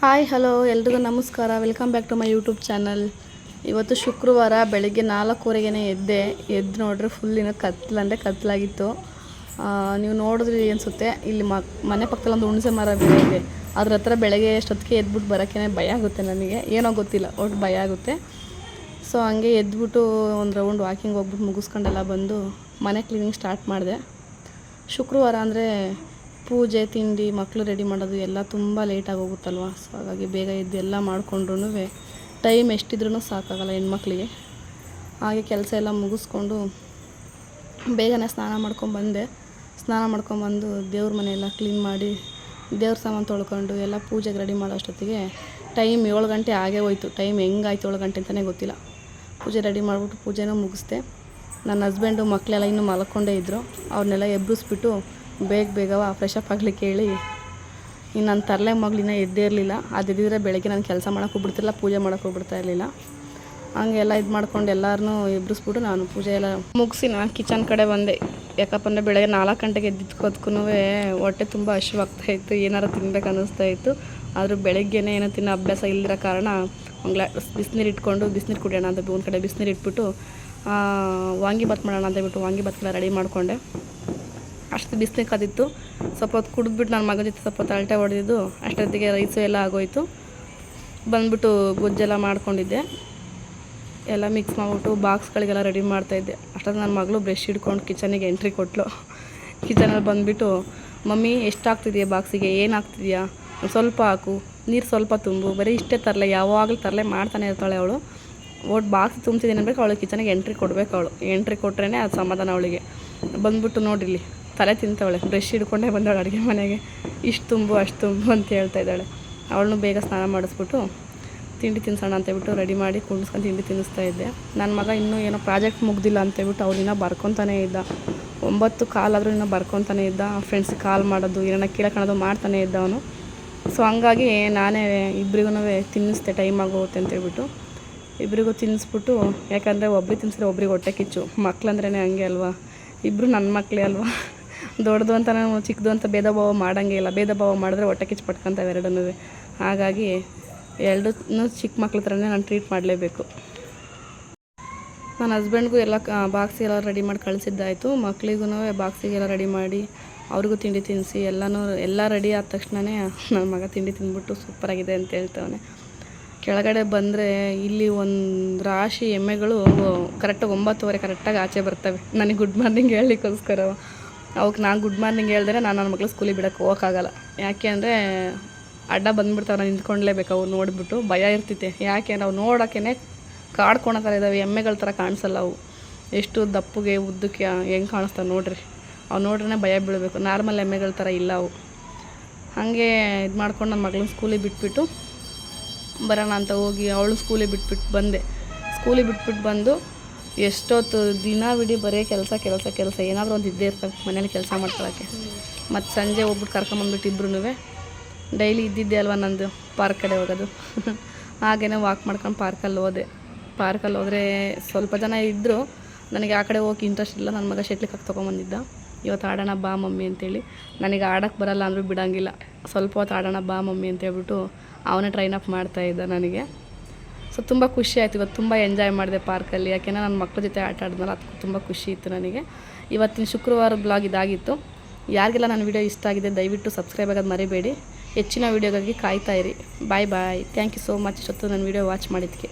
Hi hello ಎಲ್ರಿಗೂ ನಮಸ್ಕಾರ. Welcome back to my YouTube channel. ಇವತ್ತು ಶುಕ್ರವಾರ ಬೆಳಗ್ಗೆ 4:15ಗೆ ಎದ್ದು ನೋಡ್ರೆ ಫುಲ್ ಇನ್ನೂ ಕತ್ತಲಾಗಿತ್ತು. ನೀವು ನೋಡಿದ್ರಿ ಅನಿಸುತ್ತೆ. ಇಲ್ಲಿ ಮನೆ ಪಕ್ಕದಲ್ಲಿ ಒಂದು ಹುಣಸೆ ಮರ ಬೇರೆ ಇದೆ. ಅದ್ರ ಹತ್ರ ಬೆಳಗ್ಗೆ ಎಷ್ಟೊತ್ತಿಗೆ ಎದ್ಬಿಟ್ಟು ಬರೋಕ್ಕೆ ಭಯ ಆಗುತ್ತೆ. ನನಗೆ ಏನೋ ಗೊತ್ತಿಲ್ಲ, ಒಟ್ಟು ಭಯ ಆಗುತ್ತೆ. ಸೊ ಹಂಗೆ ಎದ್ಬಿಟ್ಟು ಒಂದು ರೌಂಡ್ ವಾಕಿಂಗ್ ಹೋಗ್ಬಿಟ್ಟು ಮುಗಿಸ್ಕೊಂಡೆಲ್ಲ ಬಂದು ಮನೆ ಕ್ಲೀನಿಂಗ್ ಸ್ಟಾರ್ಟ್ ಮಾಡಿದೆ. ಶುಕ್ರವಾರ ಅಂದರೆ ಪೂಜೆ ತಿಂಡಿ ಮಕ್ಕಳು ರೆಡಿ ಮಾಡೋದು ಎಲ್ಲ ತುಂಬ ಲೇಟಾಗಿ ಹೋಗುತ್ತಲ್ವ. ಸೊ ಹಾಗಾಗಿ ಬೇಗ ಎದ್ದು ಎಲ್ಲ ಮಾಡಿಕೊಂಡ್ರೂ ಟೈಮ್ ಎಷ್ಟಿದ್ರೂ ಸಾಕಾಗಲ್ಲ ಹೆಣ್ಮಕ್ಳಿಗೆ. ಹಾಗೆ ಕೆಲಸ ಎಲ್ಲ ಮುಗಿಸ್ಕೊಂಡು ಬೇಗನೆ ಸ್ನಾನ ಮಾಡ್ಕೊಂಬಂದು ದೇವ್ರ ಮನೆಯೆಲ್ಲ ಕ್ಲೀನ್ ಮಾಡಿ ದೇವ್ರ ಸಾಮಾನು ತೊಳ್ಕೊಂಡು ಎಲ್ಲ ಪೂಜೆಗೆ ರೆಡಿ ಮಾಡೋ ಅಷ್ಟೊತ್ತಿಗೆ ಟೈಮ್ 7 ಗಂಟೆ ಆಗೇ ಹೋಯ್ತು. ಟೈಮ್ ಹೆಂಗಾಯ್ತು 7 ಗಂಟೆ ಅಂತಲೇ ಗೊತ್ತಿಲ್ಲ. ಪೂಜೆ ರೆಡಿ ಮಾಡಿಬಿಟ್ಟು ಪೂಜೆನೂ ಮುಗಿಸ್ದೆ. ನನ್ನ ಹಸ್ಬೆಂಡು ಮಕ್ಕಳೆಲ್ಲ ಇನ್ನೂ ಮಲ್ಕೊಂಡೇ ಇದ್ದರು. ಅವ್ರನ್ನೆಲ್ಲ ಎಬ್ಬಿಸ್ಬಿಟ್ಟು ಬೇಗ ಫ್ರೆಶ್ ಅಪ್ ಆಗ್ಲಿಕ್ಕೆ ಹೇಳಿ, ಇನ್ನು ನನ್ನ ತರಲೆ ಮಗಳಿನ ಎದ್ದೇ ಇರಲಿಲ್ಲ. ಅದಿದ್ದರೆ ಬೆಳಗ್ಗೆ ನಾನು ಕೆಲಸ ಮಾಡೋಕ್ಕೆ ಹೋಗ್ಬಿಡ್ತಿಲ್ಲ, ಪೂಜೆ ಮಾಡೋಕ್ಕೆ ಹೋಗ್ಬಿಡ್ತಾ ಇರಲಿಲ್ಲ. ಹಂಗೆಲ್ಲ ಇದು ಮಾಡ್ಕೊಂಡು ಎಲ್ಲರನ್ನೂ ಎಬ್ಬಿಸ್ಬಿಟ್ಟು ನಾನು ಪೂಜೆ ಎಲ್ಲ ಮುಗಿಸಿ ನಾನು ಕಿಚನ್ ಕಡೆ ಬಂದೆ. ಯಾಕಪ್ಪ ಅಂದರೆ ಬೆಳಗ್ಗೆ 4 ಗಂಟೆಗೆ ಎದ್ದಿದ್ಕೋದ್ಕೂ ಹೊಟ್ಟೆ ತುಂಬ ಹಸಿವಾಗ್ತಾಯಿತ್ತು, ಏನಾರು ತಿನ್ಬೇಕು ಅನ್ನಿಸ್ತಾಯಿತ್ತು. ಆದರೂ ಬೆಳಗ್ಗೆನೇ ಏನೋ ತಿನ್ನೋ ಅಭ್ಯಾಸ ಇಲ್ಲದಿರೋ ಕಾರಣ ಒಂದು ಗ್ಲಾಸ್ ಬಿಸಿನೀರು ಇಟ್ಕೊಂಡು ಬಿಸಿನೀರು ಕುಡಿಯೋಣ ಅಂತ ಒಂದು ಕಡೆ ಬಿಸಿನೀರು ಇಟ್ಬಿಟ್ಟು ವಾಂಗಿಬಾತ್ ಮಾಡೋಣ ಅಂತ ಹೇಳ್ಬಿಟ್ಟು ವಾಂಗಿಬಾತ್ಗೆಲ್ಲ ರೆಡಿ ಮಾಡಿಕೊಂಡೆ. ಅಷ್ಟು ಬಿಸಿನೀರು ಕಾದಿತ್ತು. ಸ್ವಲ್ಪ ಹೊತ್ತು ಕುಡಿದ್ಬಿಟ್ಟು ನನ್ನ ಮಗ ಜೊತೆ ಸ್ವಲ್ಪ ಹೊತ್ತು ಅಳತೆ ಹೊಡೆದಿದ್ದು ಅಷ್ಟೊತ್ತಿಗೆ ರೈಸು ಎಲ್ಲ ಆಗೋಯಿತು. ಬಂದುಬಿಟ್ಟು ಗೊಜ್ಜೆಲ್ಲ ಮಾಡ್ಕೊಂಡಿದ್ದೆ. ಎಲ್ಲ ಮಿಕ್ಸ್ ಮಾಡಿಬಿಟ್ಟು ಬಾಕ್ಸ್ಗಳಿಗೆಲ್ಲ ರೆಡಿ ಮಾಡ್ತಾಯಿದ್ದೆ. ಅಷ್ಟೊತ್ತು ನನ್ನ ಮಗಳು ಬ್ರಷ್ ಹಿಡ್ಕೊಂಡು ಕಿಚನಿಗೆ ಎಂಟ್ರಿ ಕೊಟ್ಟಳು. ಕಿಚನಲ್ಲಿ ಬಂದುಬಿಟ್ಟು, ಮಮ್ಮಿ ಎಷ್ಟು ಹಾಕ್ತಿದೆಯಾ ಬಾಕ್ಸಿಗೆ, ಏನು ಹಾಕ್ತಿದೆಯಾ, ಸ್ವಲ್ಪ ಹಾಕು, ನೀರು ಸ್ವಲ್ಪ ತುಂಬು, ಬರೀ ಇಷ್ಟೇ ತರಲೆ, ಯಾವಾಗಲೂ ತರಲೆ ಮಾಡ್ತಾನೆ ಇರ್ತಾಳೆ ಅವಳು. ಒಟ್ಟು ಬಾಕ್ಸ್ ತುಂಬ್ತಿದ್ದೀನಿ ಅನ್ಬೇಕು, ಅವಳು ಕಿಚನಿಗೆ ಎಂಟ್ರಿ ಕೊಡಬೇಕು. ಅವಳು ಎಂಟ್ರಿ ಕೊಟ್ರೇ ಅದು ಸಮಾಧಾನ ಅವಳಿಗೆ. ಬಂದುಬಿಟ್ಟು ನೋಡಿರಲಿ ತಲೆ ತಿಂತವಳೆ, ಬ್ರಷ್ ಹಿಡ್ಕೊಂಡೇ ಬಂದವಳು ಅಡುಗೆ ಮನೆಗೆ. ಇಷ್ಟು ತುಂಬು ಅಷ್ಟು ತುಂಬು ಅಂತ ಹೇಳ್ತಾ ಇದ್ದಾಳೆ. ಅವಳನ್ನು ಬೇಗ ಸ್ನಾನ ಮಾಡಿಸ್ಬಿಟ್ಟು ತಿಂಡಿ ತಿನ್ಸೋಣ ಅಂತೇಳ್ಬಿಟ್ಟು ರೆಡಿ ಮಾಡಿ ಕುಂಡಿಸ್ಕೊಂಡು ತಿಂಡಿ ತಿನ್ನಿಸ್ತಾ ಇದ್ದೆ. ನನ್ನ ಮಗ ಇನ್ನೂ ಏನೋ ಪ್ರಾಜೆಕ್ಟ್ ಮುಗ್ದಿಲ್ಲ ಅಂತೇಳ್ಬಿಟ್ಟು ಅವನಿನ್ನ ಬರ್ಕೊತಾನೇ ಇದ್ದ. 9:15 ಆದರೂ ಇನ್ನೂ ಬರ್ಕೊತಾನೇ ಇದ್ದ. ಫ್ರೆಂಡ್ಸಿಗೆ ಕಾಲ್ ಮಾಡೋದು ಏನೋ ಕೇಳೋದು ಮಾಡ್ತಾನೇ ಇದ್ದ ಅವನು. ಸೊ ಹಂಗಾಗಿ ನಾನೇ ಇಬ್ಬರಿಗೂ ತಿನ್ನಿಸ್ದೆ, ಟೈಮ್ ಆಗೋಗುತ್ತೆ ಅಂತೇಳ್ಬಿಟ್ಟು ಇಬ್ಬರಿಗೂ ತಿನ್ನಿಸ್ಬಿಟ್ಟು. ಯಾಕಂದರೆ ಒಬ್ರಿಗೆ ತಿನ್ನಿಸಿದ್ರೆ ಒಬ್ರಿಗೆ ಹೊಟ್ಟೆ ಕಿಚ್ಚು. ಮಕ್ಳಂದ್ರೇ ಹಂಗೆ ಅಲ್ವಾ, ಇಬ್ಬರು ನನ್ನ ಮಕ್ಕಳೇ ಅಲ್ವಾ. ದೊಡ್ಡದು ಅಂತ ನಾವು ಚಿಕ್ಕದು ಅಂತ ಭೇದ ಭಾವ ಮಾಡೋಂಗೇ ಇಲ್ಲ. ಭೇದ ಭಾವ ಮಾಡಿದ್ರೆ ಹೊಟ್ಟೆ ಕಿಚ್ಚು ಪಟ್ಕೊಂತವೆ ಎರಡನ್ನೂ. ಹಾಗಾಗಿ ಎರಡನ್ನೂ ಚಿಕ್ಕ ಮಕ್ಳ ಥರನೇ ನಾನು ಟ್ರೀಟ್ ಮಾಡಲೇಬೇಕು. ನನ್ನ ಹಸ್ಬೆಂಡ್ಗೂ ಎಲ್ಲ ಬಾಕ್ಸಿಗೆಲ್ಲ ರೆಡಿ ಮಾಡಿ ಕಳಿಸಿದ್ದಾಯಿತು. ಮಕ್ಳಿಗೂ ಬಾಕ್ಸಿಗೆಲ್ಲ ರೆಡಿ ಮಾಡಿ ಅವ್ರಿಗೂ ತಿಂಡಿ ತಿನ್ನಿಸಿ ಎಲ್ಲ ರೆಡಿ ಆದ ತಕ್ಷಣವೇ ನನ್ನ ಮಗ ತಿಂಡಿ ತಿಂದ್ಬಿಟ್ಟು ಸೂಪರಾಗಿದೆ ಅಂತ ಹೇಳ್ತವನೆ. ಕೆಳಗಡೆ ಬಂದರೆ ಇಲ್ಲಿ ಒಂದು ರಾಶಿ ಎಮ್ಮೆಗಳು ಕರೆಕ್ಟಾಗಿ 9:15 ಕರೆಕ್ಟಾಗಿ ಆಚೆ ಬರ್ತವೆ ನನಗೆ ಗುಡ್ ಮಾರ್ನಿಂಗ್ ಹೇಳಲಿಕ್ಕೋಸ್ಕರ. ಅವಕ್ಕೆ ನಾನು ಗುಡ್ ಮಾರ್ನಿಂಗ್ ಹೇಳಿದ್ರೆ ನಾನು ನನ್ನ ಮಕ್ಳು ಸ್ಕೂಲಿಗೆ ಬಿಡೋಕ್ಕೆ ಹೋಗೋಕ್ಕಾಗಲ್ಲ. ಯಾಕೆ ಅಂದರೆ ಅಡ್ಡ ಬಂದುಬಿಡ್ತಾವೆ, ನಾನು ನಿಂತ್ಕೊಳ್ಳೇಬೇಕು. ಅವು ನೋಡಿಬಿಟ್ಟು ಭಯ ಇರ್ತೈತೆ. ಯಾಕೆ ನಾವು ನೋಡೋಕ್ಕೇ ಕಾಡ್ಕೊಳೋ ಥರ ಇದ್ದಾವೆ, ಎಮ್ಮೆಗಳ ಥರ ಕಾಣಿಸಲ್ಲ ಅವು. ಎಷ್ಟು ದಪ್ಪಗೆ ಉದ್ದಕ್ಕೆ ಹೆಂಗೆ ಕಾಣಿಸ್ತಾವೆ ನೋಡ್ರಿ. ಅವು ನೋಡ್ರೇ ಭಯ ಬೀಳಬೇಕು. ನಾರ್ಮಲ್ ಎಮ್ಮೆಗಳ ಥರ ಇಲ್ಲ ಅವು. ಹಾಗೆ ಇದು ಮಾಡ್ಕೊಂಡು ನನ್ನ ಮಗಳನ್ನ ಸ್ಕೂಲಿಗೆ ಬಿಟ್ಬಿಟ್ಟು ಬರೋಣ ಅಂತ ಹೋಗಿ ಅವಳು ಸ್ಕೂಲಿಗೆ ಬಿಟ್ಬಿಟ್ಟು ಬಂದೆ. ಸ್ಕೂಲಿಗೆ ಬಿಟ್ಬಿಟ್ಟು ಬಂದು ಎಷ್ಟೊತ್ತು ದಿನವಿಡೀ ಬರೀ ಕೆಲಸ ಏನಾದರೂ ಒಂದು ಇದ್ದೇ ಇರ್ತವೆ ಮನೇಲಿ ಕೆಲಸ ಮಾಡ್ಕೊಳ್ಳೋಕ್ಕೆ. ಮತ್ತು ಸಂಜೆ ಹೋಗ್ಬಿಟ್ಟು ಕರ್ಕೊಂಬಂದ್ಬಿಟ್ಟು ಇಬ್ಬರೂ ಡೈಲಿ ಇದ್ದಿದ್ದೆ ಅಲ್ವ ನಂದು ಪಾರ್ಕ್ ಕಡೆ ಹೋಗೋದು. ಹಾಗೇ ವಾಕ್ ಮಾಡ್ಕೊಂಡು ಪಾರ್ಕಲ್ಲಿ ಹೋದರೆ ಸ್ವಲ್ಪ ಜನ ಇದ್ದರು. ನನಗೆ ಆ ಕಡೆ ಹೋಗಿ ಇಂಟ್ರೆಸ್ಟ್ ಇಲ್ಲ. ನನ್ನ ಮಗ ಶೆಟ್ಲಿಗೆ ಹಾಕಿ ತೊಗೊಂಬಂದಿದ್ದ. ಇವತ್ತು ಆಡೋಣ ಬಾ ಮಮ್ಮಿ ಅಂತೇಳಿ. ನನಗೆ ಆಡೋಕ್ಕೆ ಬರಲ್ಲ ಅಂದರೂ ಬಿಡೋಂಗಿಲ್ಲ. ಸ್ವಲ್ಪ ಹೊತ್ತು ಆಡೋಣ ಬಾ ಮಮ್ಮಿ ಅಂತೇಳ್ಬಿಟ್ಟು ಅವನೇ ಟ್ರೈನ್ ಅಪ್ ಮಾಡ್ತಾಯಿದ್ದ ನನಗೆ. ಸೊ ತುಂಬ ಖುಷಿ ಆಯಿತು. ಇವತ್ತು ತುಂಬ ಎಂಜಾಯ್ ಮಾಡಿದೆ ಪಾರ್ಕಲ್ಲಿ. ಯಾಕೆಂದರೆ ನನ್ನ ಮಕ್ಕಳ ಜೊತೆ ಆಟ ಆಡಿದ್ಮೇಲೆ ಅದಕ್ಕೂ ತುಂಬ ಖುಷಿ ಇತ್ತು ನನಗೆ. ಇವತ್ತಿನ ಶುಕ್ರವಾರ ಬ್ಲಾಗ್ ಇದಾಗಿತ್ತು. ಯಾರಿಗೆಲ್ಲ ನನ್ನ ವೀಡಿಯೋ ಇಷ್ಟ ಆಗಿದೆ ದಯವಿಟ್ಟು ಸಬ್ಸ್ಕ್ರೈಬ್ ಆಗೋದು ಮರಿಬೇಡಿ. ಹೆಚ್ಚಿನ ವೀಡಿಯೋಗಾಗಿ ಕಾಯ್ತಾ ಇರಿ. ಬಾಯ್. ಥ್ಯಾಂಕ್ ಯು ಸೋ ಮಚ್ ಇಷ್ಟೊತ್ತು ನನ್ನ ವೀಡಿಯೋ ವಾಚ್ ಮಾಡಿದ್ದಕ್ಕೆ.